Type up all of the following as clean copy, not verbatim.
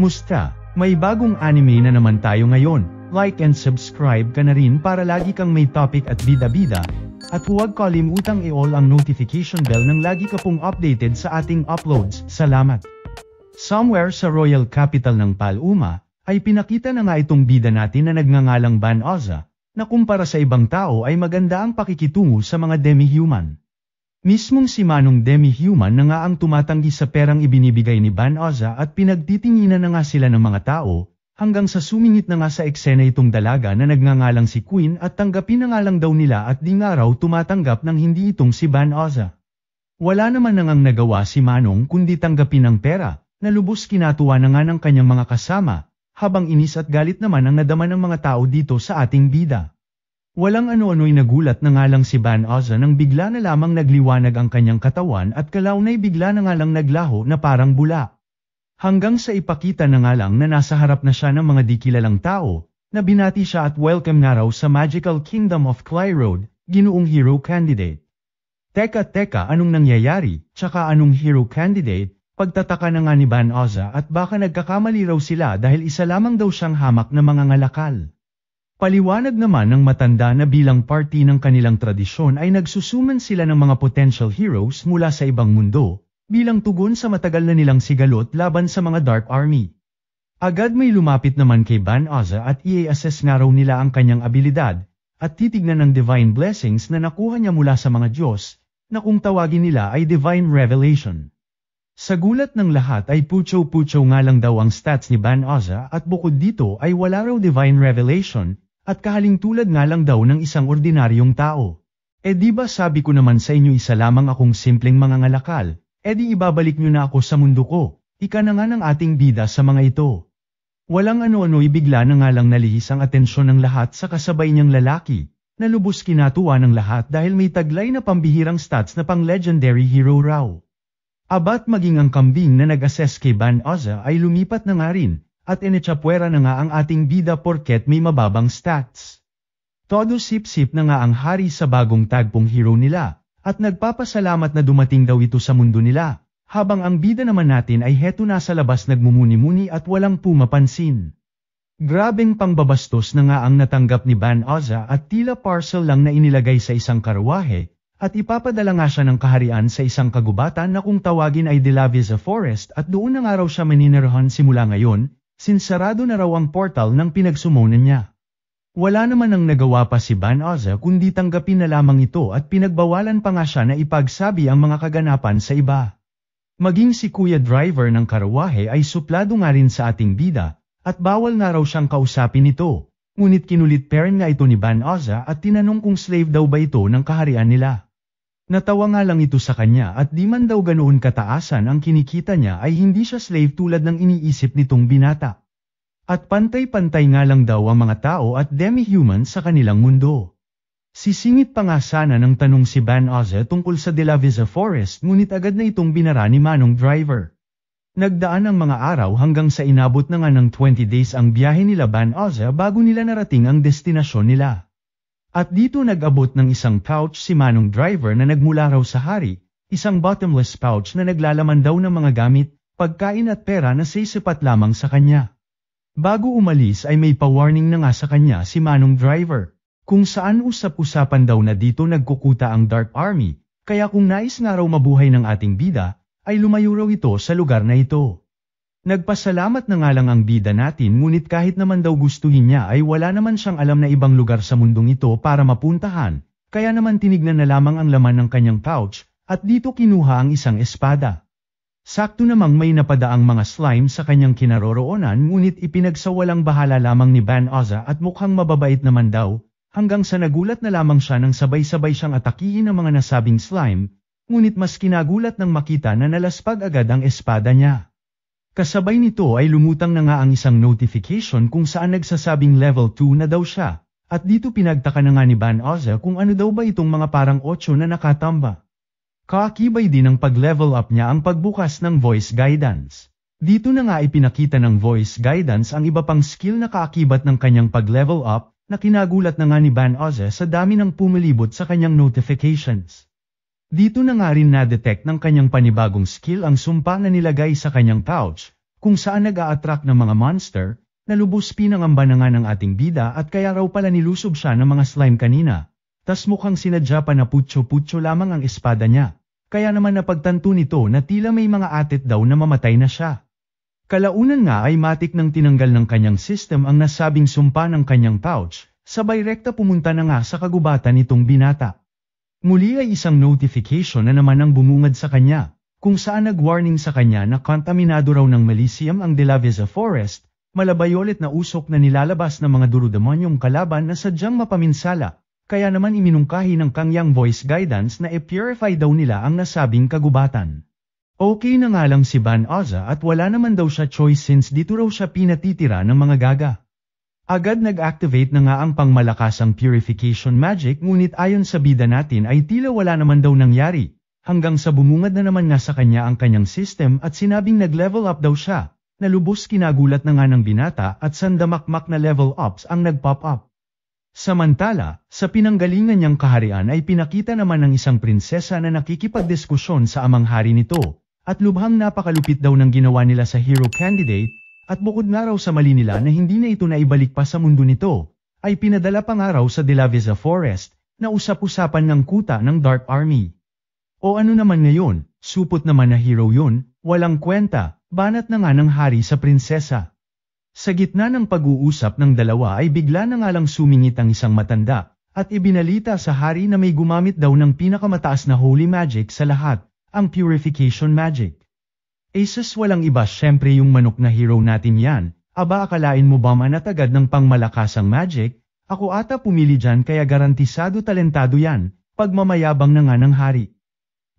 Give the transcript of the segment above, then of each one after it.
Musta? May bagong anime na naman tayo ngayon. Like and subscribe ka na rin para lagi kang may topic at bida-bida. At huwag kalimutang i-all ang notification bell nang lagi ka pong updated sa ating uploads. Salamat! Somewhere sa royal capital ng Paluma, ay pinakita na nga itong bida natin na nagngangalang Ban Oza, na kumpara sa ibang tao ay maganda ang pakikitungo sa mga demi-human. Mismong si Manong demi-human na nga ang tumatanggi sa perang ibinibigay ni Ban Oza at pinagtitinginan na nga sila ng mga tao, hanggang sa sumingit na nga sa eksena itong dalaga na nagngangalang si Queen at tanggapin na nga lang daw nila at di nga raw tumatanggap ng hindi itong si Ban Oza. Wala naman na ngang nagawa si Manong kundi tanggapin ang pera, na lubos kinatuwa na nga ng kanyang mga kasama, habang inis at galit naman ang nadama ng mga tao dito sa ating bida. Walang ano-ano'y nagulat na nga lang si Ban Oza nang bigla na lamang nagliwanag ang kanyang katawan at kalaunay bigla na nga lang naglaho na parang bula. Hanggang sa ipakita na nga lang na nasa harap na siya ng mga di kilalang tao, na binati siya at welcome na raw sa Magical Kingdom of Clay Road, ginoong hero candidate. Teka, anong nangyayari, tsaka anong hero candidate? Pagtataka na nga ni Ban Oza at baka nagkakamali raw sila dahil isa lamang daw siyang hamak na mga ngalakal. Paliwanag naman ng matanda na bilang party ng kanilang tradisyon ay nagsusuman sila ng mga potential heroes mula sa ibang mundo, bilang tugon sa matagal na nilang sigalot laban sa mga Dark Army. Agad may lumapit naman kay Ban Oza at i-assess nga raw nila ang kanyang abilidad, at titignan ng divine blessings na nakuha niya mula sa mga Diyos, na kung tawagin nila ay divine revelation. Sa gulat ng lahat ay pucho-pucho nga lang daw ang stats ni Ban Oza at bukod dito ay wala raw divine revelation, at kahaling tulad nga lang daw ng isang ordinaryong tao. Di ba sabi ko naman sa inyo isa lamang akong simpleng mga ngalakal, di ibabalik nyo na ako sa mundo ko, ika na nga ng ating bida sa mga ito. Walang ano-ano'y bigla na nga lang nalihis ang atensyon ng lahat sa kasabay niyang lalaki, na lubos kinatuwa ng lahat dahil may taglay na pambihirang stats na pang legendary hero raw. Abat maging ang kambing na nag-assess kay Ban Oza ay lumipat na nga rin, at inetsapwera na nga ang ating bida porket may mababang stats. Todo sip-sip na nga ang hari sa bagong tagpong hero nila, at nagpapasalamat na dumating daw ito sa mundo nila, habang ang bida naman natin ay heto nasa labas nagmumuni-muni at walang pumapansin. Grabeng pangbabastos na nga ang natanggap ni Ban Oza at tila parcel lang na inilagay sa isang karwahe, at ipapadala nga siya ng kaharian sa isang kagubatan na kung tawagin ay De La Visa Forest at doon na nga raw siya maninirahan simula ngayon, sinsarado na raw ang portal ng pinagsumunan niya. Wala naman ang nagawa pa si Ban Oza kundi tanggapin na lamang ito at pinagbawalan pa nga siya na ipagsabi ang mga kaganapan sa iba. Maging si Kuya Driver ng karwahe ay suplado nga rin sa ating bida, at bawal na raw siyang kausapin ito, ngunit kinulit parent nga ito ni Ban Oza at tinanong kung slave daw ba ito ng kaharian nila. Natawa nga lang ito sa kanya at di man daw ganoon kataasan ang kinikita niya ay hindi siya slave tulad ng iniisip nitong binata. At pantay-pantay nga lang daw ang mga tao at demi-human sa kanilang mundo. Sisingit pa nga sana ng tanong si Ban Oza tungkol sa De La Visa Forest ngunit agad na itong binara ni Manong Driver. Nagdaan ang mga araw hanggang sa inabot na nga ng 20 days ang biyahe nila Ban Oza bago nila narating ang destinasyon nila. At dito nag-abot ng isang pouch si Manong Driver na nagmula raw sa hari, isang bottomless pouch na naglalaman daw ng mga gamit, pagkain at pera na sasapat lamang sa kanya. Bago umalis ay may pa-warning na nga sa kanya si Manong Driver, kung saan usap-usapan daw na dito nagkukuta ang Dark Army, kaya kung nais nga raw mabuhay ng ating bida, ay lumayo raw ito sa lugar na ito. Nagpasalamat na nga lang ang bida natin ngunit kahit naman daw gustuhin niya ay wala naman siyang alam na ibang lugar sa mundong ito para mapuntahan, kaya naman tinignan na lamang ang laman ng kanyang pouch, at dito kinuha ang isang espada. Sakto namang may napadaang mga slime sa kanyang kinaroroonan ngunit ipinagsawalang bahala lamang ni Ban Oza at mukhang mababait naman daw, hanggang sa nagulat na lamang siya nang sabay-sabay siyang atakihin ng mga nasabing slime, ngunit mas kinagulat nang makita na nalaspag agad ang espada niya. Kasabay nito ay lumutang na nga ang isang notification kung saan nagsasabing level 2 na daw siya, at dito pinagtaka na nga ni Ban Oza kung ano daw ba itong mga parang 8 na nakatamba. Kaakibay din ang pag-level up niya ang pagbukas ng voice guidance. Dito na nga ipinakita ng voice guidance ang iba pang skill na kaakibat ng kanyang pag-level up, na kinagulat na nga ni Ban Oza sa dami ng pumilibot sa kanyang notifications. Dito na nga rin na-detect ng kanyang panibagong skill ang sumpa na nilagay sa kanyang pouch, kung saan nag-a-attract ng mga monster, na lubos pinangamba na nga ng ating bida at kaya raw pala nilusob siya ng mga slime kanina. Tas mukhang sinadya pa na putyo-putyo lamang ang espada niya. Kaya naman napagtanto nito na tila may mga atit daw na mamatay na siya. Kalaunan nga ay matik nang tinanggal ng kanyang system ang nasabing sumpa ng kanyang pouch, sabay rekta pumunta na nga sa kagubatan nitong binata. Muli ay isang notification na naman ang bumungad sa kanya, kung saan nag-warning sa kanya na kontaminado raw ng Melisium ang De La Visa Forest, malabayolet na usok na nilalabas ng mga durudemonyong kalaban na sadyang mapaminsala, kaya naman iminungkahi ng kanyang voice guidance na i-purify daw nila ang nasabing kagubatan. Okay na nga lang si Ban Oza at wala naman daw siya choice since dito raw siya pinatitira ng mga gaga. Agad nag-activate na nga ang pangmalakasang purification magic ngunit ayon sa bida natin ay tila wala naman daw nangyari, hanggang sa bumungad na naman nga sa kanya ang kanyang system at sinabing nag-level up daw siya, na lubos kinagulat na nga ng binata at sandamakmak na level ups ang nag-pop up. Samantala, sa pinanggalingan niyang kaharian ay pinakita naman ng isang prinsesa na nakikipagdiskusyon sa amang hari nito, at lubhang napakalupit daw ng ginawa nila sa hero candidate, at bukod nga raw sa mali nila na hindi na ito naibalik pa sa mundo nito, ay pinadala pa nga raw sa De La Visa Forest, na usap-usapan ng kuta ng Dark Army. O ano naman ngayon, supot naman na hero yun, walang kwenta, banat na nga ng hari sa prinsesa. Sa gitna ng pag-uusap ng dalawa ay bigla na nga lang sumingit ang isang matanda, at ibinalita sa hari na may gumamit daw ng pinakamataas na holy magic sa lahat, ang purification magic. Asus walang iba syempre yung manok na hero natin yan, aba akalain mo ba manatagad ng pangmalakasang magic, ako ata pumili dyan kaya garantisado talentado yan, pagmamayabang na nga ng hari.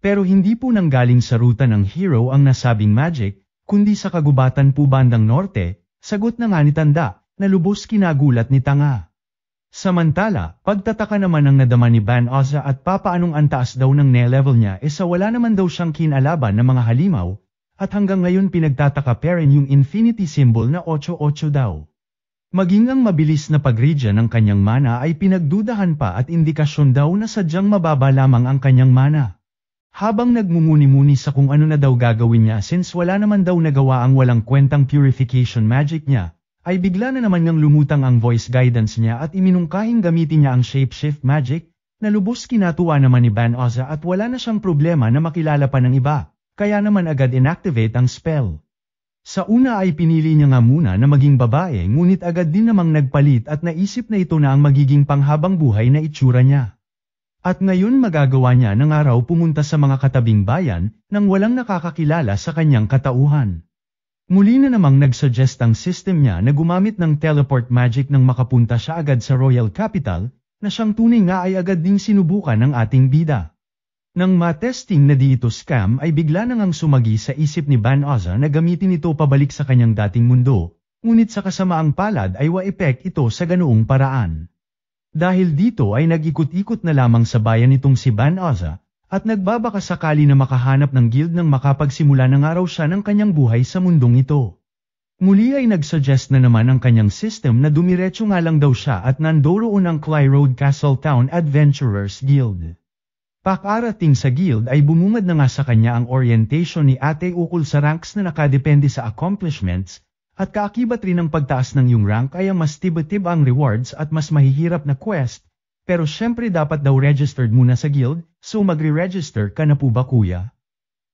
Pero hindi po nanggaling sa ruta ng hero ang nasabing magic, kundi sa kagubatan po bandang norte, sagot na nga ni tanda, na lubos kinagulat ni tanga. Samantala, pagtataka naman ang nadama ni Ban Oza at papaanong antaas daw ng ne-level niya sa wala naman daw siyang kinalaban ng mga halimaw, at hanggang ngayon pinagtataka pa rin yung infinity symbol na 8-8 daw. Maging ang mabilis na pag-regen ng kanyang mana ay pinagdudahan pa at indikasyon daw na sadyang mababa lamang ang kanyang mana. Habang nagmumuni-muni sa kung ano na daw gagawin niya since wala naman daw nagawa ang walang kwentang purification magic niya, ay bigla na naman niyang lumutang ang voice guidance niya at iminungkahing gamitin niya ang shapeshift magic, na lubos kinatuwa naman ni Ban Oza at wala na siyang problema na makilala pa ng iba, kaya naman agad inactivate ang spell. Sa una ay pinili niya nga muna na maging babae ngunit agad din namang nagpalit at naisip na ito na ang magiging panghabang buhay na itsura niya. At ngayon magagawa niya ng araw pumunta sa mga katabing bayan nang walang nakakakilala sa kanyang katauhan. Muli na namang nagsuggest ang system niya na gumamit ng teleport magic nang makapunta siya agad sa Royal Capital, na siyang tunay nga ay agad ding sinubukan ng ating bida. Nang matesting na di ito scam ay bigla na ngang sumagi sa isip ni Ban Oza na gamitin ito pabalik sa kanyang dating mundo, ngunit sa kasamaang palad ay wa-epek ito sa ganoong paraan. Dahil dito ay nag-ikot-ikot na lamang sa bayan nitong si Ban Oza, at nagbabaka sakali na makahanap ng guild nang makapagsimula ng araw siya ng kanyang buhay sa mundong ito. Muli ay nagsuggest na naman ang kanyang system na dumiretso nga lang daw siya at nandoroon ang Clay Road Castle Town Adventurers Guild. Pakarating sa guild ay bumungad na nga sa kanya ang orientation ni ate ukol sa ranks na nakadepende sa accomplishments, at kaakibat rin ng pagtaas ng iyong rank ay mas tibetib ang rewards at mas mahihirap na quest, pero syempre dapat daw registered muna sa guild, so magre-register ka na po ba kuya?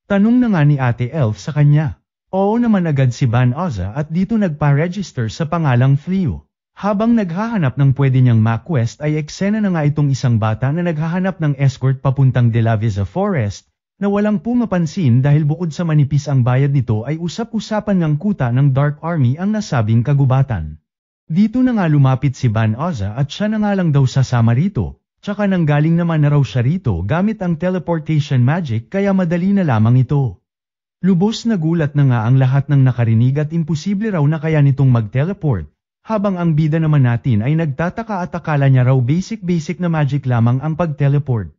Tanong na nga ni Ate Elf sa kanya. Oo naman agad si Ban Oza at dito nagpa-register sa pangalang Fleo. Habang naghahanap ng pwede niyang ma-quest ay eksena na nga itong isang bata na naghahanap ng escort papuntang De La Visa Forest, na walang pumapansin dahil bukod sa manipis ang bayad nito ay usap-usapan ng kuta ng Dark Army ang nasabing kagubatan. Dito na nga lumapit si Ban Oza at siya na nga lang daw sasama rito, tsaka nanggaling naman na raw siya rito gamit ang teleportation magic kaya madali na lamang ito. Lubos na gulat na nga ang lahat ng nakarinig at imposible raw na kaya nitong mag-teleport, habang ang bida naman natin ay nagtataka at akala niya raw basic na magic lamang ang pag-teleport.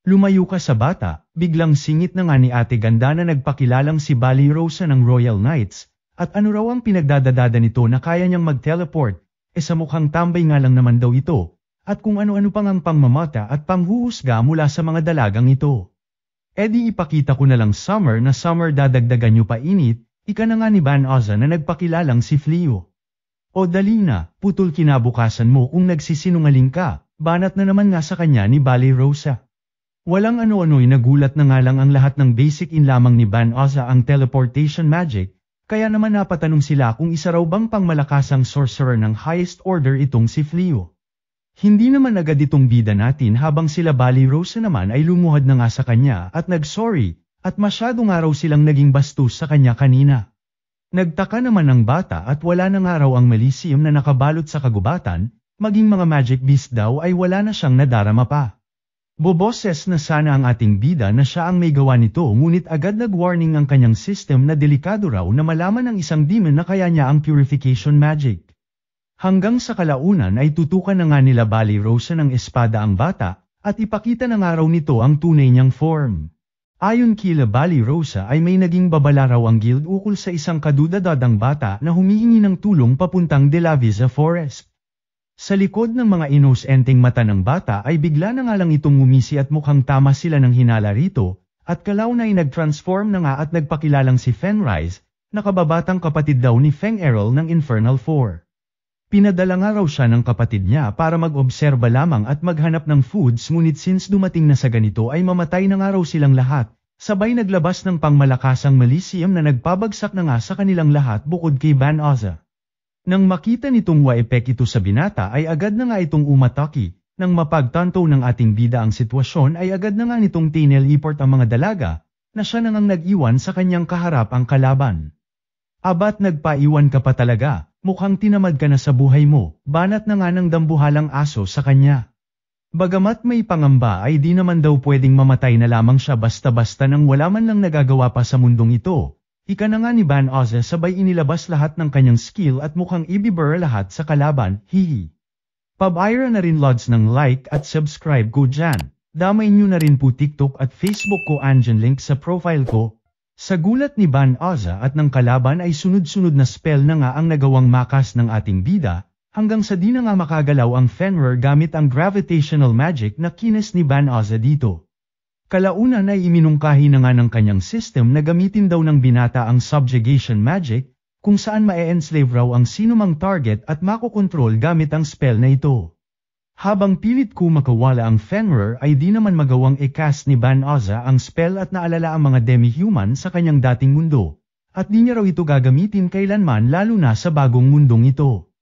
Lumayo ka sa bata, biglang singit na nga ni Ate Ganda na nagpakilalang si Bali Rosa ng Royal Knights, at ano raw ang pinagdadadada nito na kaya niyang mag-teleport, sa mukhang tambay nga lang naman daw ito, at kung ano-ano pang ang pangmamata at panghuhusga mula sa mga dalagang ito. Di ipakita ko na lang Summer na Summer dadagdagan niyo pa init, Ika na nga ni Van Oza na nagpakilalang si Fleo. O dali na, putol kinabukasan mo kung nagsisinungaling ka, banat na naman nga sa kanya ni Bali Rosa. Walang ano-ano'y nagulat na nga lang ang lahat ng basic in lamang ni Van Oza ang teleportation magic, kaya naman napatanong sila kung isa raw bang pangmalakasang sorcerer ng highest order itong si Fleo. Hindi naman agad itong bida natin habang sila Bali Rosa naman ay lumuhad na nga sa kanya at nag-sorry, at masyado nga raw silang naging bastos sa kanya kanina. Nagtaka naman ang bata at wala na nga raw ang Melisium na nakabalot sa kagubatan, maging mga magic beast daw ay wala na siyang nadarama pa. Boboses na sana ang ating bida na siya ang may gawa nito ngunit agad nag-warning ang kanyang system na delikado raw na malaman ng isang demon na kaya niya ang purification magic. Hanggang sa kalaunan ay tutukan na nga nila Bali Rosa ng espada ang bata, at ipakita na nga raw nito ang tunay niyang form. Ayon kila Bali Rosa ay may naging babala raw ang guild ukol sa isang kadudadadang bata na humihingi ng tulong papuntang De La Visa Forest. Sa likod ng mga inosenteng mata ng bata ay bigla na nga lang itong ngumisi at mukhang tama sila ng hinala rito, at kalauna ay nag-transform na nga at nagpakilalang si Fenrise, na kababatang kapatid daw ni Feng Errol ng Infernal Four. Pinadala nga raw siya ng kapatid niya para mag-obserba lamang at maghanap ng foods ngunit since dumating na sa ganito ay mamatay na nga raw silang lahat, sabay naglabas ng pangmalakasang Melisium na nagpabagsak na nga sa kanilang lahat bukod kay Van Oza. Nang makita nitong waepek ito sa binata ay agad na nga itong umataki, nang mapagtanto ng ating bida ang sitwasyon ay agad na nga nitong tinel-iport ang mga dalaga, na siya na ngang nag-iwan sa kanyang kaharap ang kalaban. Abat nagpaiwan ka pa talaga. Mukhang tinamad ka na sa buhay mo, banat na nga ng dambuhalang aso sa kanya. Bagamat may pangamba ay di naman daw pwedeng mamatay na lamang siya basta-basta nang wala man lang nagagawa pa sa mundong ito. Ika na nga ni Van Oza sabay inilabas lahat ng kanyang skill at mukhang ibibur lahat sa kalaban, hihi. Pabayra na rin lods ng like at subscribe ko dyan. Damay nyo na rin po TikTok at Facebook ko andyan link sa profile ko. Sa gulat ni Van Oza at ng kalaban ay sunod-sunod na spell na nga ang nagawang makas ng ating bida, hanggang sa di na nga makagalaw ang Fenrir gamit ang gravitational magic na kines ni Van Oza dito. Kalaunan ay iminungkahi na nga ng kanyang system na gamitin daw ng binata ang subjugation magic, kung saan ma-enslave raw ang sinumang target at makokontrol gamit ang spell na ito. Habang pilit ko makawala ang Fenrir ay di naman magawang i-cast ni Van Oza ang spell at naalala ang mga demi-human sa kanyang dating mundo, at di niya raw ito gagamitin kailanman lalo na sa bagong mundong ito.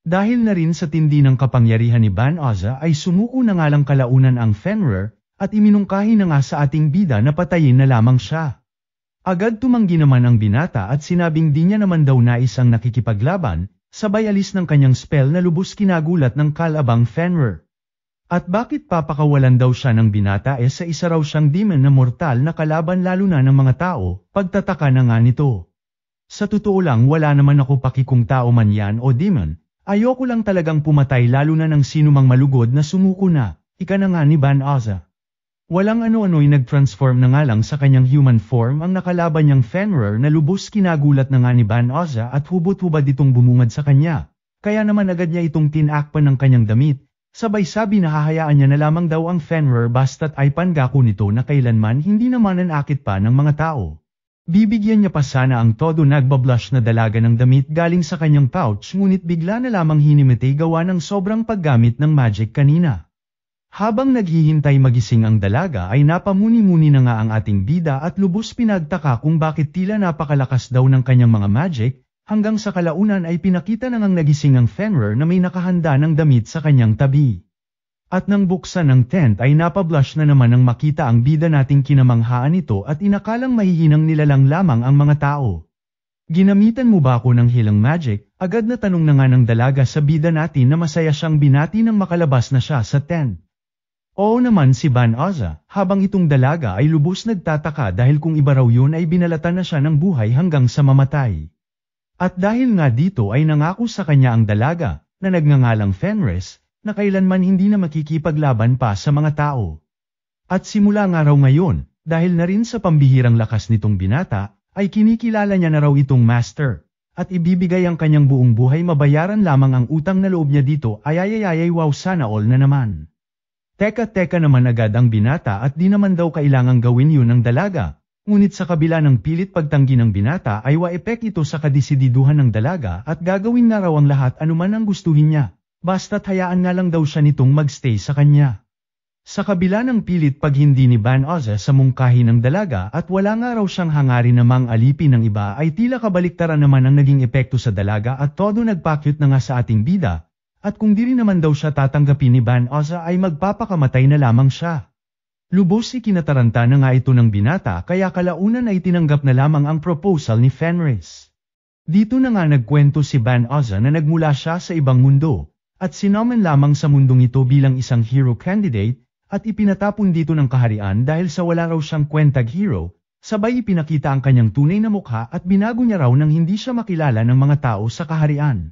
Dahil na rin sa tindi ng kapangyarihan ni Van Oza ay sumuko na nga lang kalaunan ang Fenrir, at iminungkahi na nga sa ating bida na patayin na lamang siya. Agad tumanggi naman ang binata at sinabing di niya naman daw nais ang nakikipaglaban, sabay alis ng kanyang spell na lubos kinagulat ng kalabang Fenrir. At bakit papakawalan daw siya ng binata sa isa raw siyang demon na mortal na kalaban lalo na ng mga tao, pagtataka na nga nito. Sa totoo lang wala naman ako pakikung tao man yan o demon, ayoko lang talagang pumatay lalo na ng sinumang malugod na sumuko na, ika na nga ni Van Oza. Walang ano-ano'y nag-transform na nga lang sa kanyang human form ang nakalaban niyang Fenrir na lubos kinagulat na nga ni Van Oza at hubot-hubad itong bumungad sa kanya. Kaya naman agad niya itong tinakpan ng kanyang damit, sabay sabi na hahayaan niya na lamang daw ang Fenrir basta't ay pangako nito na kailanman hindi naman nanakit pa ng mga tao. Bibigyan niya pa sana ang todo nagbablush na dalaga ng damit galing sa kanyang pouch ngunit bigla na lamang hinimitay gawa ng sobrang paggamit ng magic kanina. Habang naghihintay magising ang dalaga ay napamuni-muni na nga ang ating bida at lubos pinagtaka kung bakit tila napakalakas daw ng kanyang mga magic, hanggang sa kalaunan ay pinakita na ngang nagising ang Fenrir na may nakahanda ng damit sa kanyang tabi. At nang buksan ng tent ay napablush na naman nang makita ang bida nating kinamanghaan nito at inakalang mahihinang nilalang lamang ang mga tao. Ginamitan mo ba ako ng hilang magic? Agad na tanong na nga ng dalaga sa bida natin na masaya siyang binati nang makalabas na siya sa tent. Oo naman si Van Oza, habang itong dalaga ay lubos nagtataka dahil kung iba raw yun ay binalatan na siya ng buhay hanggang sa mamatay. At dahil nga dito ay nangako sa kanya ang dalaga, na nagngangalang Fenris, na kailanman hindi na makikipaglaban pa sa mga tao. At simula nga raw ngayon, dahil na rin sa pambihirang lakas nitong binata, ay kinikilala niya na raw itong master, at ibibigay ang kanyang buong buhay mabayaran lamang ang utang na loob niya dito ay wow sana all na naman. Teka naman agad ang binata at di naman daw kailangang gawin yun ng dalaga, Ngunit sa kabila ng pilit pagtanggi ng binata ay waepek ito sa kadesididuhan ng dalaga at gagawin na raw ang lahat anuman ang gustuhin niya, basta't hayaan nga lang daw siya nitong magstay sa kanya. Sa kabila ng pilit pag hindi ni Van Oza sa mungkahi ng dalaga at wala nga raw siyang hangarin na mang-alipin ng iba ay tila kabaliktaran naman ang naging epekto sa dalaga at todo nagpakyut na nga sa ating bida, at kung di rin naman daw siya tatanggapin ni Van Oza ay magpapakamatay na lamang siya. Lubos ikinataranta na nga ito ng binata kaya kalaunan ay tinanggap na lamang ang proposal ni Fenris. Dito na nga nagkwento si Van Oza na nagmula siya sa ibang mundo, at sinomen lamang sa mundong ito bilang isang hero candidate, at ipinatapon dito ng kaharian dahil sa wala raw siyang kwentag hero, sabay ipinakita ang kanyang tunay na mukha at binago niya raw nang hindi siya makilala ng mga tao sa kaharian.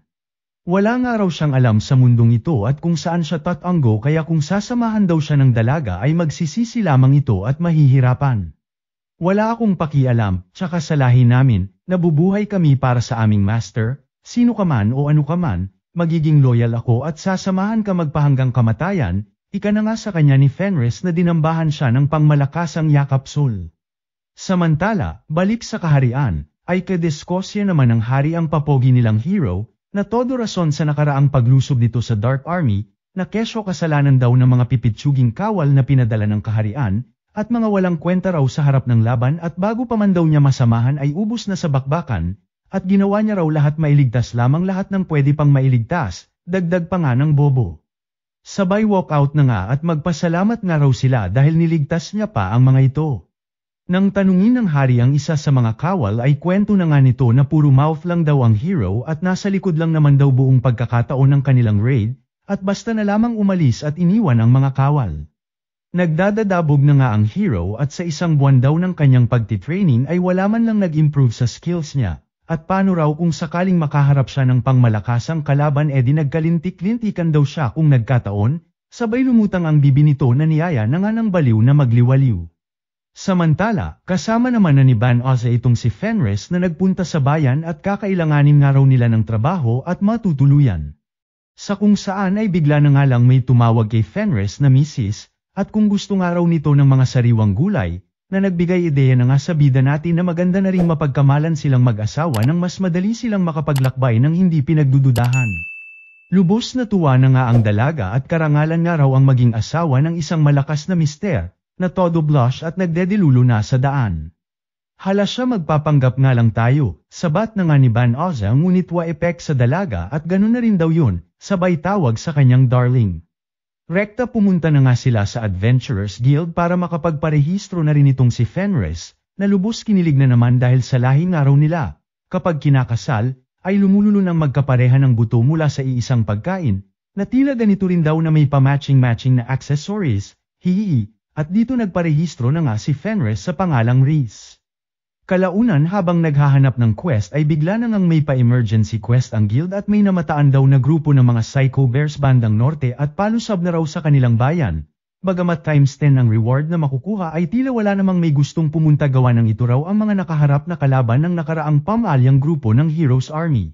Wala nga raw siyang alam sa mundong ito at kung saan siya tatanggo kaya kung sasamahan daw siya ng dalaga ay magsisisi lamang ito at mahihirapan. Wala akong pakialam, tsaka sa lahi namin, nabubuhay kami para sa aming master, sino ka man o ano ka man, magiging loyal ako at sasamahan ka magpahanggang kamatayan. Ika na nga sa kanya ni Fenris na dinambahan siya ng pangmalakasang yakapsul. Samantala, balik sa kaharian, ay kadeskosya naman ng hari ang papogi nilang hero, na todo rason sa nakaraang paglusob nito sa Dark Army, na kesyo kasalanan daw ng mga pipitsuging kawal na pinadala ng kaharian, at mga walang kwenta raw sa harap ng laban at bago pa man daw niya masamahan ay ubos na sa bakbakan, at ginawa niya raw lahat mailigtas lamang lahat ng pwede pang mailigtas, dagdag pa nga ng bobo. Sabay walkout na nga at magpasalamat nga raw sila dahil niligtas niya pa ang mga ito. Nang tanungin ng hari ang isa sa mga kawal ay kwento na nga nito na puro mouth lang daw ang hero at nasa likod lang naman daw buong pagkakataon ng kanilang raid, at basta na lamang umalis at iniwan ang mga kawal. Nagdadadabog na nga ang hero at sa isang buwan daw ng kanyang pagtitraining ay wala man lang nag-improve sa skills niya. At paano raw kung sakaling makaharap siya ng pangmalakasang kalaban edi nagkalintik-lintikan daw siya kung nagkataon, sabay lumutang ang bibi nito na niyaya na nga ng baliw na magliwaliw. Samantala, kasama naman na ni Van Oza itong si Fenris na nagpunta sa bayan at kakailanganin nga raw nila ng trabaho at matutuluyan. Sa kung saan ay bigla na nga lang may tumawag kay Fenris na misis, at kung gusto nga raw nito ng mga sariwang gulay, na nagbigay ideya na nga sa bida natin na maganda na ring mapagkamalan silang mag-asawa nang mas madali silang makapaglakbay ng hindi pinagdududahan. Lubos na tuwa na nga ang dalaga at karangalan nga raw ang maging asawa ng isang malakas na mister, na todo blush at nagdedilulo na sa daan. Hala siya magpapanggap nga lang tayo, sabat na nga ni Van Oza ngunit waepek sa dalaga at ganun na rin daw yun, sabay tawag sa kanyang darling. Rekta pumunta na nga sila sa Adventurers Guild para makapagparehistro na rin itong si Fenris, na lubos kinilig na naman dahil sa lahing araw nila. Kapag kinakasal, ay lumululo ng magkapareha ng buto mula sa iisang pagkain, na tila ganito rin daw na may pa-matching-matching na accessories, hihi, at dito nagparehistro na nga si Fenris sa pangalang Reese. Kalaunan habang naghahanap ng quest ay bigla na ngang may pa-emergency quest ang guild at may namataan daw na grupo ng mga Psycho Bears bandang norte at palusab na raw sa kanilang bayan. Bagamat times 10 ang reward na makukuha ay tila wala namang may gustong pumunta gawa ng ito raw ang mga nakaharap na kalaban ng nakaraang pamalyang grupo ng Heroes Army.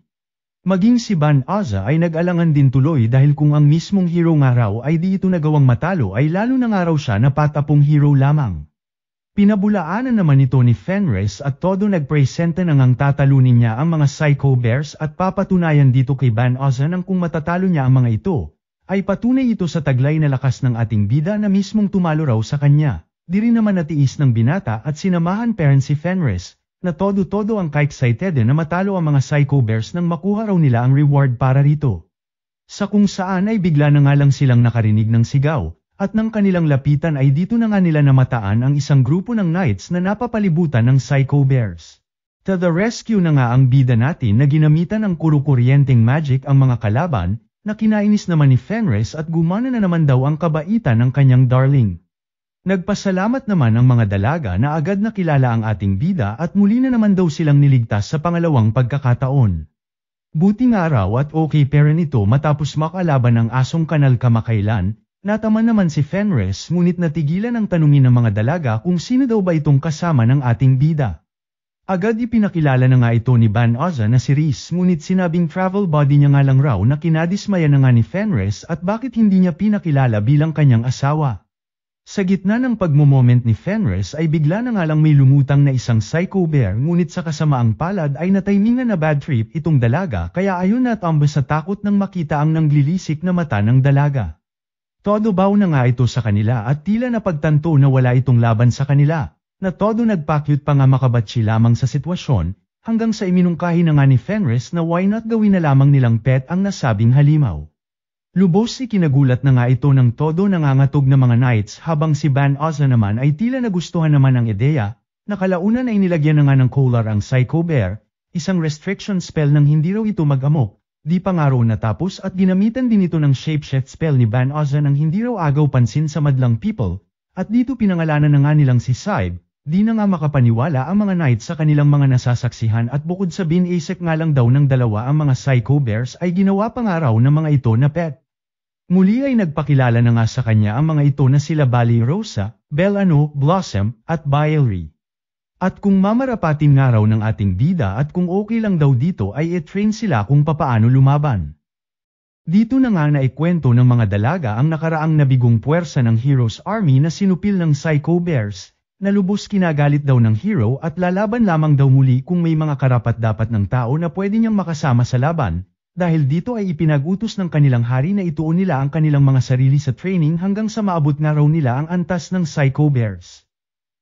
Maging si Van Oza ay nag-alangan din tuloy dahil kung ang mismong hero nga raw ay di ito nagawang matalo ay lalo na nga raw siya na patapong hero lamang. Pinabulaanan naman ito ni Fenris at todo nagpresenta na ngang tatalunin niya ang mga Psycho Bears at papatunayan dito kay Van Oza nang kung matatalo niya ang mga ito, ay patunay ito sa taglay na lakas ng ating bida na mismong tumalo raw sa kanya. Di rin naman natiis ng binata at sinamahan parent si Fenris, na todo-todo ang ka-excited na matalo ang mga Psycho Bears nang makuha raw nila ang reward para rito. Sa kung saan ay bigla na nga lang silang nakarinig ng sigaw. At nang kanilang lapitan ay dito na nga nila namataan ang isang grupo ng knights na napapalibutan ng Psycho Bears. To the rescue na nga ang bida natin na ginamitan ng kuryenteng magic ang mga kalaban, na kinainis naman ni Fenris at gumana na naman daw ang kabaitan ng kanyang darling. Nagpasalamat naman ang mga dalaga na agad nakilala ang ating bida at muli na naman daw silang niligtas sa pangalawang pagkakataon. Buti nga raw at okay pera nito matapos makalaban ng asong kanal kamakailan. Nataman naman si Fenris ngunit natigilan ang tanungin ng mga dalaga kung sino daw ba itong kasama ng ating bida. Agad ipinakilala na nga ito ni Van Oza na si Reese ngunit sinabing travel body niya nga lang raw na kinadismaya na nga ni Fenris at bakit hindi niya pinakilala bilang kanyang asawa. Sa gitna ng pagmomoment ni Fenris ay bigla na nga lang may lumutang na isang psycho bear ngunit sa kasamaang palad ay natimingan na bad trip itong dalaga kaya ayon na tambas sa takot nang makita ang nanglilisik na mata ng dalaga. Todo baw na nga ito sa kanila at tila napagtanto na wala itong laban sa kanila, na todo nagpakyut pa nga makabatsi lamang sa sitwasyon, hanggang sa iminungkahi na nga ni Fenris na why not gawin na lamang nilang pet ang nasabing halimaw. Lubos kinagulat na nga ito ng todo nangangatog na mga knights habang si Ban Ozza naman ay tila nagustuhan naman ang ideya, nakalaunan ay nilagyan na nga ng collar ang Psycho Bear, isang restriction spell nang hindi raw ito mag-amok, di pa nga raw natapos at ginamitan din ito ng shapeshift spell ni Ban Ozza nang hindi raw agaw pansin sa madlang people, at dito pinangalanan na nga nilang si Saib, di na nga makapaniwala ang mga knights sa kanilang mga nasasaksihan at bukod sa binasek nga lang daw ng dalawa ang mga Psycho Bears ay ginawa pa nga raw ng mga ito na pet. Muli ay nagpakilala na nga sa kanya ang mga ito na sila Bali Rosa, Belano, Blossom, at Bailry. At kung mamarapatin nga raw ng ating bida at kung okay lang daw dito ay i-train sila kung papaano lumaban. Dito na nga naikwento ng mga dalaga ang nakaraang nabigong puwersa ng Heroes Army na sinupil ng Psycho Bears, na lubos kinagalit daw ng hero at lalaban lamang daw muli kung may mga karapat-dapat ng tao na pwede niyang makasama sa laban. Dahil dito ay ipinag-utos ng kanilang hari na ituon nila ang kanilang mga sarili sa training hanggang sa maabot nga raw nila ang antas ng Psycho Bears.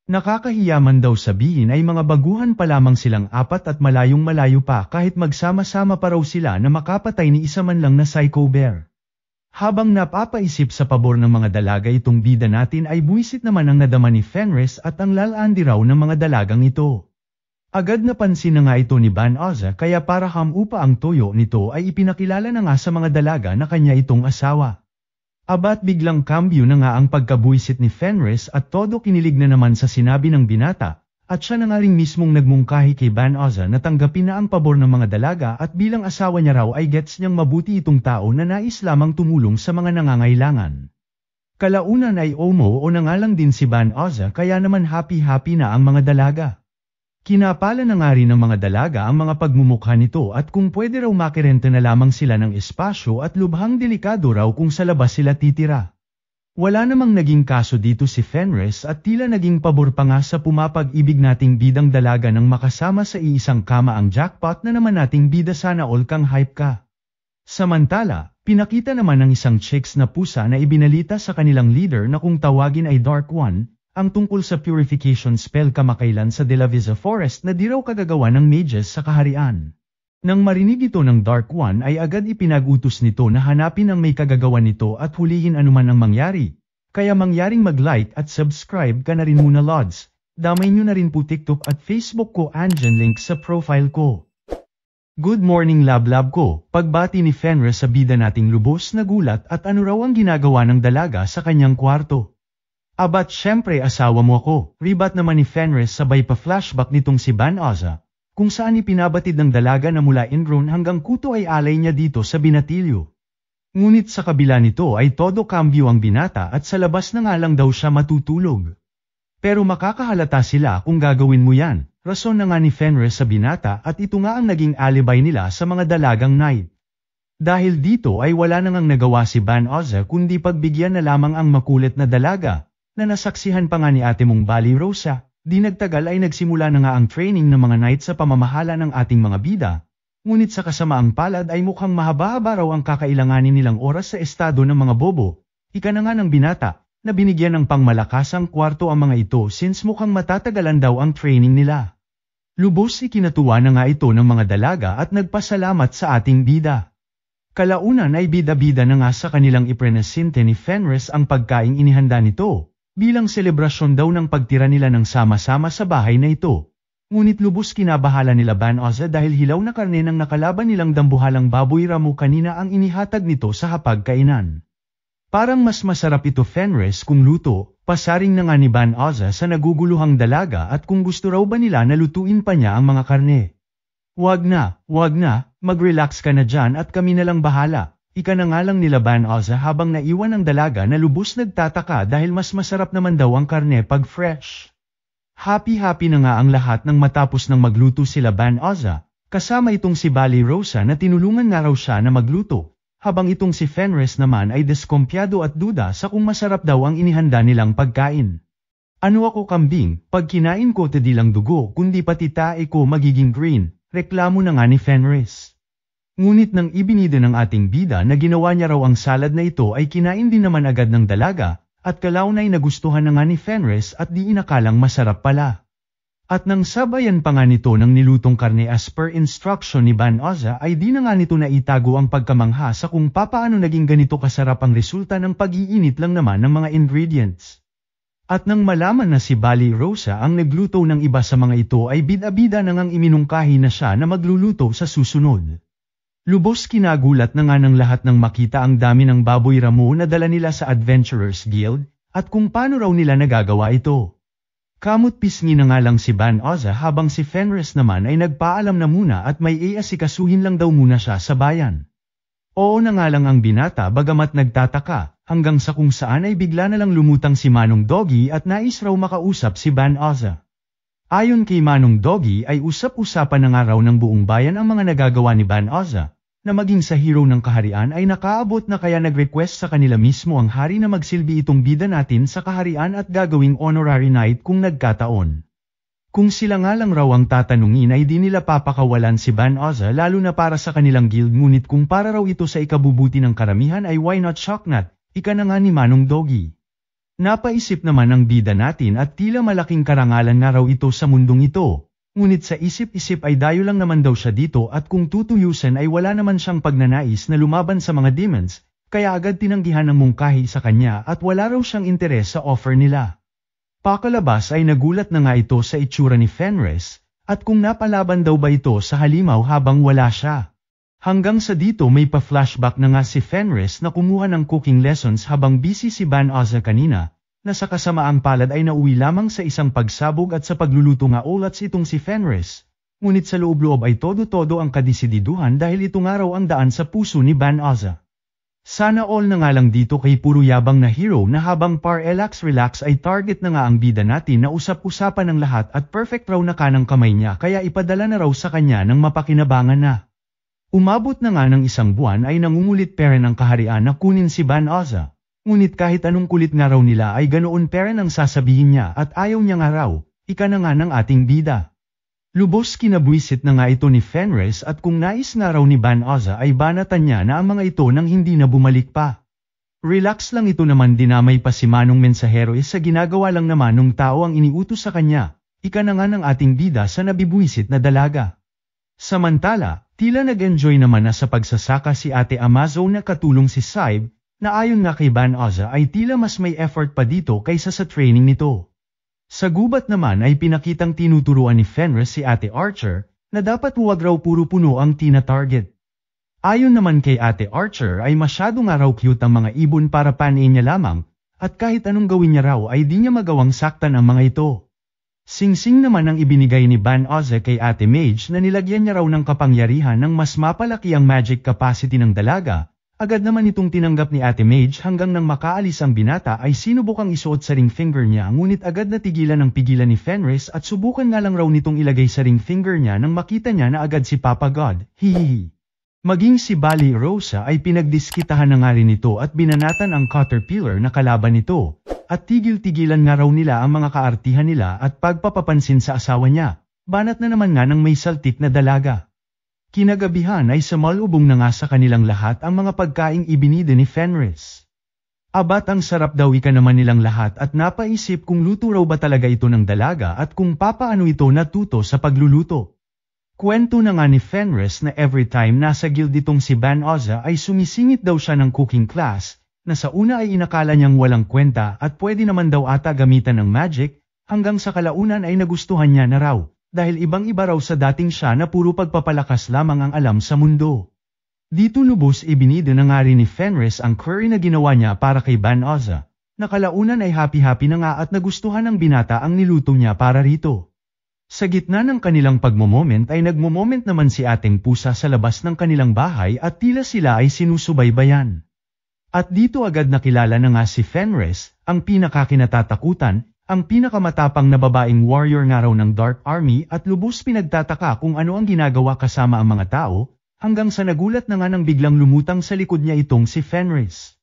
Nakakahiyaman daw sabihin ay mga baguhan pa lamang silang apat at malayong malayo pa kahit magsama-sama pa raw sila na makapatay ni isa man lang na Psycho Bear. Habang napapaisip sa pabor ng mga dalaga itong bida natin ay buwisit naman ang nadama ni Fenris at ang lalandi raw ng mga dalagang ito. Agad napansin na nga ito ni Ban Ozza kaya para hamupa ang toyo nito ay ipinakilala na nga sa mga dalaga na kanya itong asawa. Abat biglang kambyo na nga ang pagkabuisit ni Fenris at todo kinilig na naman sa sinabi ng binata, at siya na nga ring mismong nagmungkahi kay Ban Ozza na tanggapin na ang pabor ng mga dalaga at bilang asawa niya raw ay gets niyang mabuti itong tao na nais lamang tumulong sa mga nangangailangan. Kalaunan ay omo o nangalang din si Ban Ozza kaya naman happy-happy na ang mga dalaga. Kinapala na nga rin ng mga dalaga ang mga pagmumukha nito at kung pwede raw makirenta na lamang sila ng espasyo at lubhang delikado raw kung sa labas sila titira. Wala namang naging kaso dito si Fenris at tila naging pabor pa nga sa pumapag-ibig nating bidang dalaga nang makasama sa iisang kama ang jackpot na naman nating bida sana all kang hype ka. Samantala, pinakita naman ng isang chicks na pusa na ibinalita sa kanilang leader na kung tawagin ay Dark One, ang tungkol sa purification spell kamakailan sa De La Visa Forest na di raw kagagawa ng mages sa kaharian. Nang marinig ito ng Dark One ay agad ipinag-utos nito na hanapin ang may kagagawa nito at hulihin anuman ang mangyari. Kaya mangyaring mag-like at subscribe ka na rin muna Lods. Damay nyo na rin po TikTok at Facebook ko andyan link sa profile ko. Good morning lab ko, pagbati ni Fenris sa bida nating lubos na gulat at ano raw ang ginagawa ng dalaga sa kanyang kwarto. Abat syempre asawa mo ako, ribat naman ni Fenris sabay pa flashback nitong si Ban Ozza, kung saan ipinabatid ng dalaga na mula ingrown hanggang kuto ay alay niya dito sa binatilyo. Ngunit sa kabila nito ay todo kambyo ang binata at sa labas na nga lang daw siya matutulog. Pero makakahalata sila kung gagawin mo yan, rason na nga ni Fenris sa binata at ito nga ang naging alibay nila sa mga dalagang night. Dahil dito ay wala nang nagawa si Ban Ozza kundi pagbigyan na lamang ang makulit na dalaga, na nasaksihan pa nga ni ate mong Bali Rosa, di nagtagal ay nagsimula na nga ang training ng mga knight sa pamamahala ng ating mga bida, ngunit sa kasamaang palad ay mukhang mahaba-haba raw ang kakailanganin nilang oras sa estado ng mga bobo, ika na nga ng binata, na binigyan ng pangmalakasang kwarto ang mga ito since mukhang matatagalan daw ang training nila. Lubos ikinatuwa na nga ito ng mga dalaga at nagpasalamat sa ating bida. Kalaunan ay bida-bida na nga sa kanilang iprenesente ni Fenris ang pagkaing inihanda nito, bilang selebrasyon daw ng pagtira nila ng sama-sama sa bahay na ito. Ngunit lubos kinabahala nila Ban Ozza dahil hilaw na karne ng nakalaban nilang dambuhalang baboy ramo kanina ang inihatag nito sa hapagkainan. Parang mas masarap ito Fenris kung luto, pasaring na nga ni Ban Ozza sa naguguluhang dalaga at kung gusto raw ba nila na lutuin pa niya ang mga karne. Wag na, mag-relax ka na dyan at kami na lang bahala. Ika na nga lang nila Ban Ozza habang naiwan ang dalaga na lubos nagtataka dahil mas masarap naman daw ang karne pag fresh. Happy-happy na nga ang lahat nang matapos ng magluto sila Ban Ozza, kasama itong si Bali Rosa na tinulungan nga raw siya na magluto, habang itong si Fenris naman ay diskumpiyado at duda sa kung masarap daw ang inihanda nilang pagkain. Ano ako kambing, pag kinain ko tedi lang dugo kundi pati tae ko magiging green, reklamo na nga ni Fenris. Ngunit nang ibinida ng ating bida na ginawa niya raw ang salad na ito ay kinain din naman agad ng dalaga, at kalaunay nagustuhan na nga ni Fenris at di inakalang masarap pala. At nang sabayan pa nga nito ng nilutong karne as per instruction ni Van Oza ay di na nga nito naitago ang pagkamangha sa kung papaano naging ganito kasarap ang resulta ng pag-iinit lang naman ng mga ingredients. At nang malaman na si Bali Rosa ang nagluto ng iba sa mga ito ay bida-bida na ngang iminungkahi na siya na magluluto sa susunod. Lubos kinagulat na nga ng lahat nang makita ang dami ng baboy ramo na dala nila sa Adventurers Guild, at kung paano raw nila nagagawa ito. Kamot pisngi na nga lang si Van Oza habang si Fenris naman ay nagpaalam na muna at may iasikasuhin lang daw muna siya sa bayan. Oo na nga lang ang binata bagamat nagtataka, hanggang sa kung saan ay bigla na lang lumutang si Manong Doggy at nais raw makausap si Van Oza. Ayon kay Manong Doggy ay usap-usapan na nga raw ng buong bayan ang mga nagagawa ni Van Oza, na maging sa hero ng kaharian ay nakaabot na kaya nag-request sa kanila mismo ang hari na magsilbi itong bida natin sa kaharian at gagawing honorary knight kung nagkataon. Kung sila nga lang raw ang tatanungin ay di nila papakawalan si Van Oza lalo na para sa kanilang guild, ngunit kung para raw ito sa ikabubuti ng karamihan ay why not Shocknut, ika na nga ni Manong Doggy. Napaisip naman ang bida natin at tila malaking karangalan nga raw ito sa mundong ito. Ngunit sa isip-isip ay dayo lang naman daw siya dito at kung tutuyusan ay wala naman siyang pagnanais na lumaban sa mga demons, kaya agad tinanggihan ng mungkahi sa kanya at wala raw siyang interes sa offer nila. Pakalabas ay nagulat na nga ito sa itsura ni Fenris, at kung napalaban daw ba ito sa halimaw habang wala siya. Hanggang sa dito may pa-flashback na nga si Fenris na kumuha ng cooking lessons habang busy si Van Oza kanina, na sa kasamaang palad ay nauwi lamang sa isang pagsabog at sa pagluluto nga ulats itong si Fenris. Ngunit sa loob-loob ay todo-todo ang kadesididuhan dahil ito nga raw ang daan sa puso ni Van Oza. Sana all na nga lang dito kay puro yabang na hero na habang relax ay target na nga ang bida natin na usap-usapan ng lahat at perfect raw na kanang kamay niya kaya ipadala na raw sa kanya ng mapakinabangan na. Umabot na nga ng isang buwan ay nangungulit pera ng kaharian na kunin si Van Oza. Ngunit kahit anong kulit nga raw nila ay ganoon pera ang sasabihin niya at ayaw niya nga raw, ika na nga ng ating bida. Lubos kinabwisit na nga ito ni Fenris at kung nais nga raw ni Van Oza ay banatan niya na ang mga ito nang hindi na bumalik pa. Relax lang ito naman, dinamay pa si Manong Mensahero sa ginagawa lang naman nung tao ang iniutos sa kanya, ika na nga ng ating bida sa nabibwisit na dalaga. Samantala, tila nag-enjoy naman na sa pagsasaka si Ate Amazon na katulong si Saib, na ayon nga kay Van Oza ay tila mas may effort pa dito kaysa sa training nito. Sa gubat naman ay pinakitang tinuturuan ni Fenris si Ate Archer, na dapat huwag raw puro puno ang tina-target. Ayon naman kay Ate Archer ay masyado nga raw cute ang mga ibon para paniin niya lamang, at kahit anong gawin niya raw ay di niya magawang saktan ang mga ito. Singsing naman ang ibinigay ni Van Oza kay Ate Mage na nilagyan niya raw ng kapangyarihan ng mas mapalaki ang magic capacity ng dalaga. Agad naman itong tinanggap ni Ate Mage hanggang nang makaalis ang binata ay sinubukang isuot sa ring finger niya, ngunit agad natigilan ng pigilan ni Fenris at subukan nga lang raw nitong ilagay sa ring finger niya nang makita niya na agad si Papa God, hihihi. Maging si Bali Rosa ay pinagdiskitahan na nga rin ito at binanatan ang caterpillar na kalaban nito, at tigil-tigilan nga raw nila ang mga kaartihan nila at pagpapapansin sa asawa niya, banat na naman nga ng may saltik na dalaga. Kinagabihan ay samalubong na nga sa kanilang lahat ang mga pagkaing ibinida ni Fenris. Abat ang sarap daw ika naman nilang lahat at napaisip kung luto raw ba talaga ito ng dalaga at kung papaano ito natuto sa pagluluto. Kwento na nga ni Fenris na every time nasa guild itong si Van Oza ay sumisingit daw siya ng cooking class, na sa una ay inakala niyang walang kwenta at pwede naman daw ata gamitan ng magic, hanggang sa kalaunan ay nagustuhan niya na raw. Dahil ibang-iba raw sa dating siya na puro pagpapalakas lamang ang alam sa mundo. Dito lubos ibinida na nga rin ni Fenris ang curry na ginawa niya para kay Van Oza. Nakalaunan ay happy-happy na nga at nagustuhan ng binata ang niluto niya para rito. Sa gitna ng kanilang pagmomoment ay nagmomoment naman si Ating Pusa sa labas ng kanilang bahay at tila sila ay sinusubaybayan. At dito agad nakilala na nga si Fenris, ang pinakakinatatakutan, ang pinakamatapang na babaeng warrior nga raw ng Dark Army at lubos pinagtataka kung ano ang ginagawa kasama ang mga tao, hanggang sa nagulat na nga nang biglang lumutang sa likod niya itong si Fenris.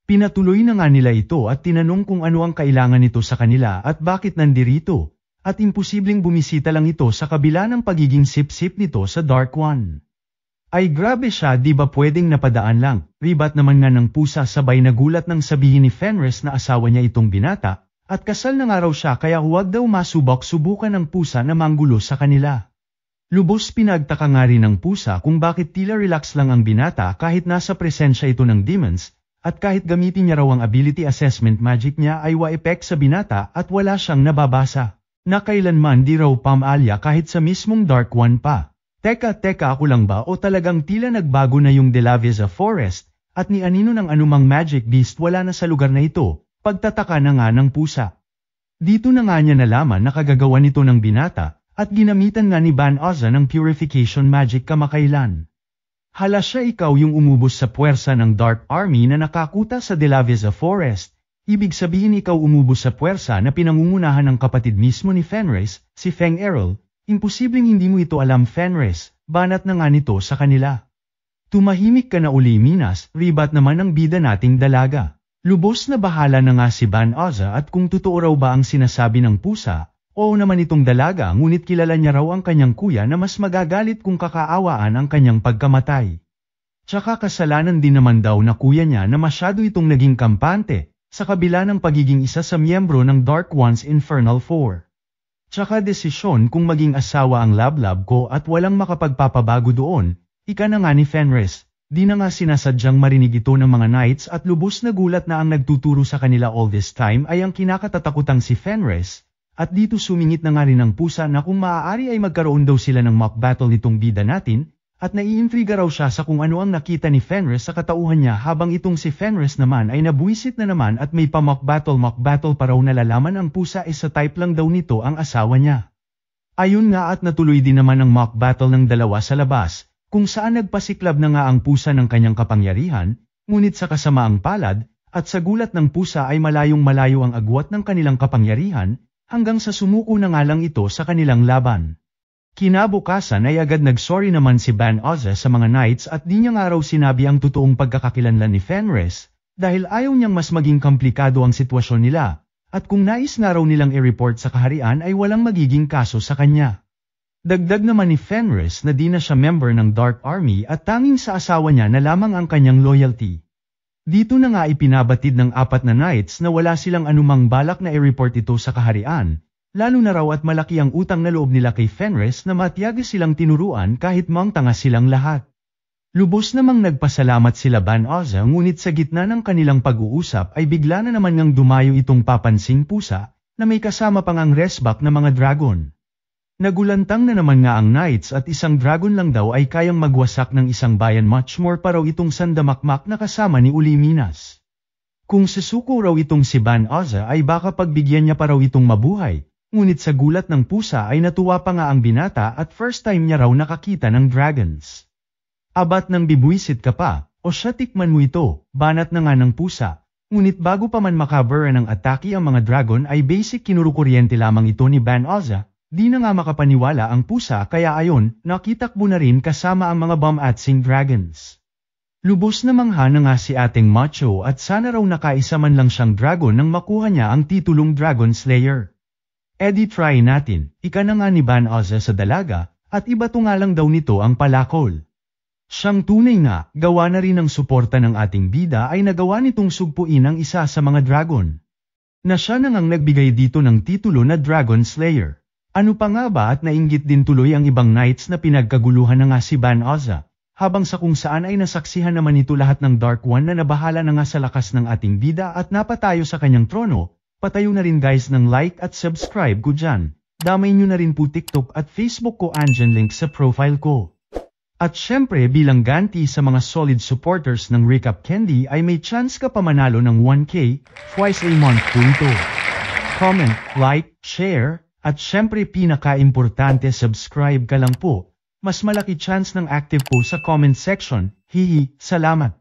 Pinatuloy na nga nila ito at tinanong kung ano ang kailangan nito sa kanila at bakit nandirito, at imposibleng bumisita lang ito sa kabila ng pagiging sip-sip nito sa Dark One. Ay grabe siya, di ba pwedeng napadaan lang, ribat naman nga ng pusa sabay nagulat nang sabihin ni Fenris na asawa niya itong binata, at kasal na nga raw siya kaya huwag daw masubok-subukan ng pusa na manggulo sa kanila. Lubos pinagtaka nga rin ng pusa kung bakit tila relax lang ang binata kahit nasa presensya ito ng demons, at kahit gamitin niya raw ang ability assessment magic niya ay wa-effect sa binata at wala siyang nababasa, na kailanman di raw pamalya kahit sa mismong Dark One pa. Teka ako lang ba o talagang tila nagbago na yung De La Visa Forest, at ni anino ng anumang magic beast wala na sa lugar na ito, pagtataka na nga ng pusa. Dito na nga niya nalaman na kagagawa nito ng binata, at ginamitan nga ni Ban Oza ng purification magic kamakailan. Hala siya, ikaw yung umubos sa puwersa ng Dark Army na nakakuta sa De La Visa Forest, ibig sabihin ikaw umubos sa puwersa na pinangungunahan ng kapatid mismo ni Fenris, si Feng Errol. Imposibleng hindi mo ito alam, Fenris, banat na nga nito sa kanila. Tumahimik ka na uli, Minas, ribat naman ang bida nating dalaga. Lubos na bahala na nga si Ban Oza at kung totoo raw ba ang sinasabi ng pusa, oo naman itong dalaga ngunit kilala niya raw ang kanyang kuya na mas magagalit kung kakaawaan ang kanyang pagkamatay. Tsaka kasalanan din naman daw na kuya niya na masyado itong naging kampante, sa kabila ng pagiging isa sa miyembro ng Dark One's Infernal Four. Tsaka desisyon kung maging asawa ang lablab ko at walang makapagpapabago doon, ika na nga ni Fenris, di na nga sinasadyang marinig ito ng mga knights at lubos na gulat na ang nagtuturo sa kanila all this time ay ang kinakatatakutang si Fenris, at dito sumingit na nga rin ang pusa na kung maaari ay magkaroon daw sila ng mock battle nitong bida natin, at naiintriga raw siya sa kung ano ang nakita ni Fenris sa katauhan niya habang itong si Fenris naman ay nabuisit na naman at may pa mock battle pa raw nalalaman ang pusa sa type lang daw nito ang asawa niya. Ayun nga at natuloy din naman ang mock battle ng dalawa sa labas, kung saan nagpasiklab na nga ang pusa ng kanyang kapangyarihan, ngunit sa kasamaang palad, at sa gulat ng pusa ay malayong-malayo ang agwat ng kanilang kapangyarihan, hanggang sa sumuko na nga lang ito sa kanilang laban. Kinabukasan ay agad nagsorry naman si Ban Oza sa mga knights at di niya nga raw sinabi ang totoong pagkakakilanlan ni Fenris, dahil ayaw niyang mas maging komplikado ang sitwasyon nila, at kung nais nga raw nilang i-report sa kaharian ay walang magiging kaso sa kanya. Dagdag naman ni Fenris na di na siya member ng Dark Army at tanging sa asawa niya na lamang ang kanyang loyalty. Dito na nga ipinabatid ng 4 na knights na wala silang anumang balak na i-report ito sa kaharian, lalo na raw at malaki ang utang na loob nila kay Fenris na matyaga silang tinuruan kahit mangtanga silang lahat. Lubos namang nagpasalamat sila Ban Oza ngunit sa gitna ng kanilang pag-uusap ay bigla na naman ngang dumayo itong papansing pusa na may kasama pang ang resback na mga dragon. Nagulantang na naman nga ang knights at isang dragon lang daw ay kayang magwasak ng isang bayan, much more pa raw itong sandamakmak na kasama ni Uli Minas. Kung susuko raw itong si Ban Oza ay baka pagbigyan niya pa raw itong mabuhay. Ngunit sa gulat ng pusa ay natuwa pa nga ang binata at first time niya raw nakakita ng dragons. Abat nang bibwisit ka pa, o siya tikman mo ito, banat na nga ng pusa. Ngunit bago pa man makabura ng atake ang mga dragon ay basic kinurukuryente lamang ito ni Ban Oza, di na nga makapaniwala ang pusa kaya ayon, nakitakbo na rin kasama ang mga bomb-atsing dragons. Lubos na mangha na nga si ating macho at sana raw nakaisa man lang siyang dragon nang makuha niya ang titulong Dragon Slayer. Edi try natin, ika na nga ni Ban Oza sa dalaga, at ibato nga lang daw nito ang palakol. Siyang tunay nga, gawa na rin ng suporta ng ating bida ay nagawa nitong sugpuin ang isa sa mga dragon. Na siya na ngang nagbigay dito ng titulo na Dragon Slayer. Ano pa nga ba at nainggit din tuloy ang ibang knights na pinagkaguluhan na nga si Ban Oza, habang sa kung saan ay nasaksihan naman ito lahat ng Dark One na nabahala na nga sa lakas ng ating bida at napatayo sa kanyang trono. Patayo na rin guys ng like at subscribe ko dyan. Damay nyo na rin po TikTok at Facebook ko, andyan link sa profile ko. At syempre bilang ganti sa mga solid supporters ng Recap Candy ay may chance ka pa manalo ng 1K, twice a month po ito. Comment, like, share, at syempre pinaka-importante subscribe ka lang po. Mas malaki chance ng active po sa comment section. Hihi, salamat.